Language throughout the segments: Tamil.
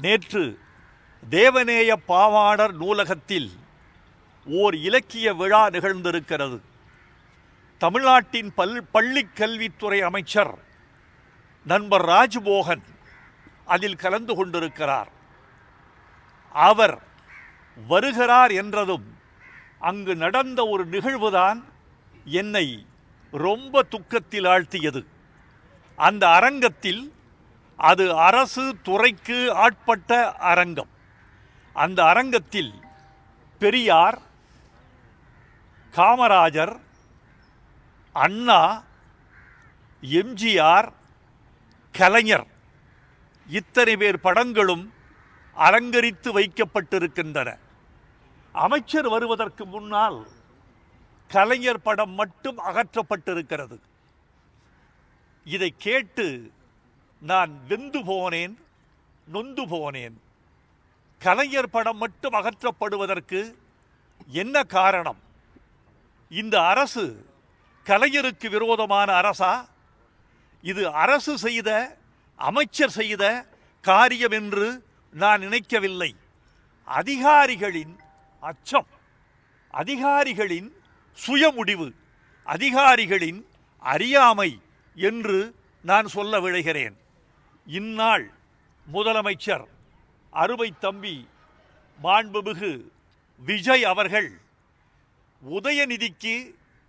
நேற்று தேவநேய பாவாணர் நூலகத்தில் ஓர் இலக்கிய விழா நிகழ்ந்திருக்கிறது. தமிழ்நாட்டின் பள்ளிக் கல்வித்துறை அமைச்சர் நண்பர் ராஜ்மோகன் அதில் கலந்து கொண்டிருக்கிறார். அவர் வருகிறார் என்றதும் அங்கு நடந்த ஒரு நிகழ்வுதான் என்னை ரொம்ப துக்கத்தில் ஆழ்த்தியது. அந்த அரங்கத்தில், அது அரசு துறைக்கு ஆட்பட்ட அரங்கம், அந்த அரங்கத்தில் பெரியார், காமராஜர், அண்ணா, எம்ஜிஆர், கலைஞர் இத்தனை பேர் படங்களும் அலங்கரித்து வைக்கப்பட்டிருக்கின்றன. அமைச்சர் வருவதற்கு முன்னால் கலைஞர் படம் மட்டும் அகற்றப்பட்டிருக்கிறது. இதை கேட்டு நான் வெந்து போனேன், நொந்து போனேன். கலைஞர் படம் மட்டும் அகற்றப்படுவதற்கு என்ன காரணம்? இந்த அரசு கலைஞருக்கு விரோதமான அரசா? இது அரசு செய்த, அமைச்சர் செய்த காரியம் என்று நான் நினைக்கவில்லை. அதிகாரிகளின் அச்சம், அதிகாரிகளின் சுயமுடிவு, அதிகாரிகளின் அறியாமை என்று நான் சொல்ல விழைகிறேன். இந்நாள் முதலமைச்சர் அருமை தம்பி மாண்புமிகு விஜய் அவர்கள் உதயநிதிக்கு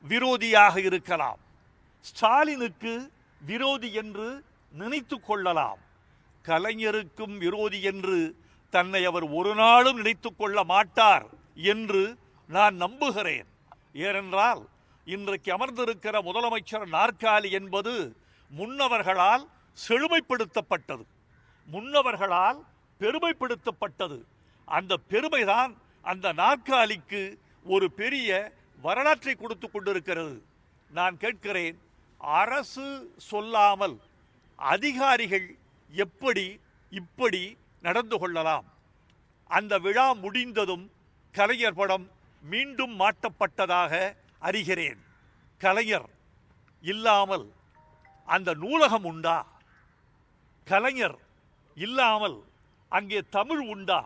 விரோதியாக இருக்கலாம், ஸ்டாலினுக்கு விரோதி என்று நினைத்து கொள்ளலாம். கலைஞருக்கும் விரோதி என்று தன்னை அவர் ஒரு நாளும் நினைத்து கொள்ள மாட்டார் என்று நான் நம்புகிறேன். ஏனென்றால் இன்றைக்கு அமர்ந்திருக்கிற முதலமைச்சர் நாற்காலி என்பது முன்னவர்களால் செழுமைப்படுத்தப்பட்டது, முன்னவர்களால் பெருமைப்படுத்தப்பட்டது. அந்த பெருமைதான் அந்த நாற்காலிக்கு ஒரு பெரிய வரலாற்றை கொடுத்து கொண்டிருக்கிறது. நான் கேட்கிறேன், அரசு சொல்லாமல் அதிகாரிகள் எப்படி இப்படி நடந்து கொள்ளலாம்? அந்த விழா முடிந்ததும் கலைஞர் படம் மீண்டும் மாட்டப்பட்டதாக அறிகிறேன். கலைஞர் இல்லாமல் அந்த நூலகம் உண்டா? கலைஞர் இல்லாமல் அங்கே தமிழ் உண்டா?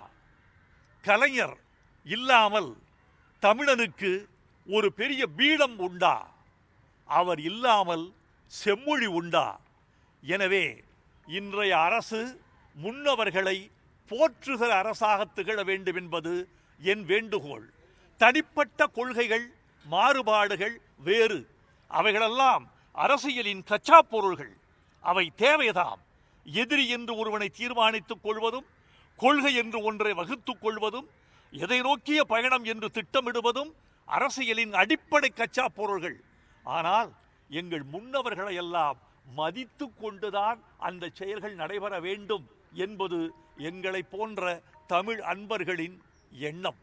கலைஞர் இல்லாமல் தமிழனுக்கு ஒரு பெரிய பீடம் உண்டா? அவர் இல்லாமல் செம்மொழி உண்டா? எனவே இன்றைய அரசு முன்னவர்களை போற்றுகிற அரசாக திகழ வேண்டும் என்பது என் வேண்டுகோள். தனிப்பட்ட கொள்கைகள், மாறுபாடுகள் வேறு, அவைகளெல்லாம் அரசியலின் கச்சா பொருள்கள். அவை தேவைதாம். எதிரி என்று ஒருவனை தீர்மானித்துக் கொள்வதும், கொள்கை என்று ஒன்றை வகுத்துக் கொள்வதும், எதை நோக்கிய பயணம் என்று திட்டமிடுவதும் அரசியலின் அடிப்படை கச்சா பொருள்கள். ஆனால் எங்கள் முன்னவர்களை எல்லாம் மதித்து கொண்டுதான் அந்த செயல்கள் நடைபெற வேண்டும் என்பது எங்களை போன்ற தமிழ் அன்பர்களின் எண்ணம்.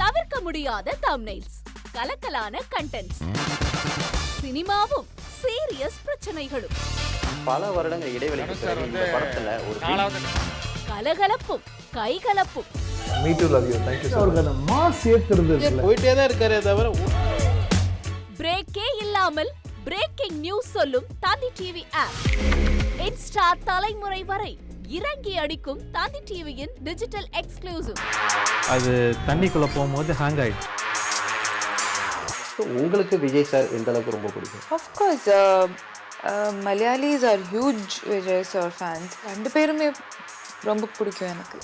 தவிர்க்க முடியாத தம்ப்நெயில்ஸ், கலக்கலான கண்டென்ட்ஸ், சினிமாவும் சீரியஸ் பிரச்சனைகளும், பல வருடங்கள் இடைவெளிக்கு பிறகு இந்த படத்துல ஒரு கலகலப்பும் கைகலப்பும். Me too, love you. Thank you so much. Mass ஏத்துறது போயிட்டே தான் இருக்காரே தவிர பிரேக்கே இல்லாமல் பிரேக்கிங் நியூஸ் சொல்லும் தந்தி டிவி ஆப். இன்ஸ்டா தலைமுறை வரை இறங்கி அடிக்கும் தந்தி டிவியின் டிஜிட்டல் எக்ஸ்க்ளூசிவ். அது தண்ணிக்குள்ள போகும்போது ஹேங் ஆயிடுச்சு. உங்களுக்கு விஜய் சார் எந்த அளவுக்கு ரொம்ப பிடிக்கும்? Of course, Malayalis are huge Vijay sir fans. ரெண்டு பேருமே ரொம்ப பிடிக்கும் எனக்கு.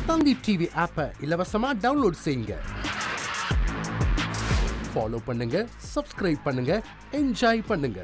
தந்தி டிவி ஆப்பை இலவசமா டவுன்லோட் செய்யுங்க, ஃபாலோ பண்ணுங்க, சப்ஸ்கிரைப் பண்ணுங்க, என்ஜாய் பண்ணுங்க.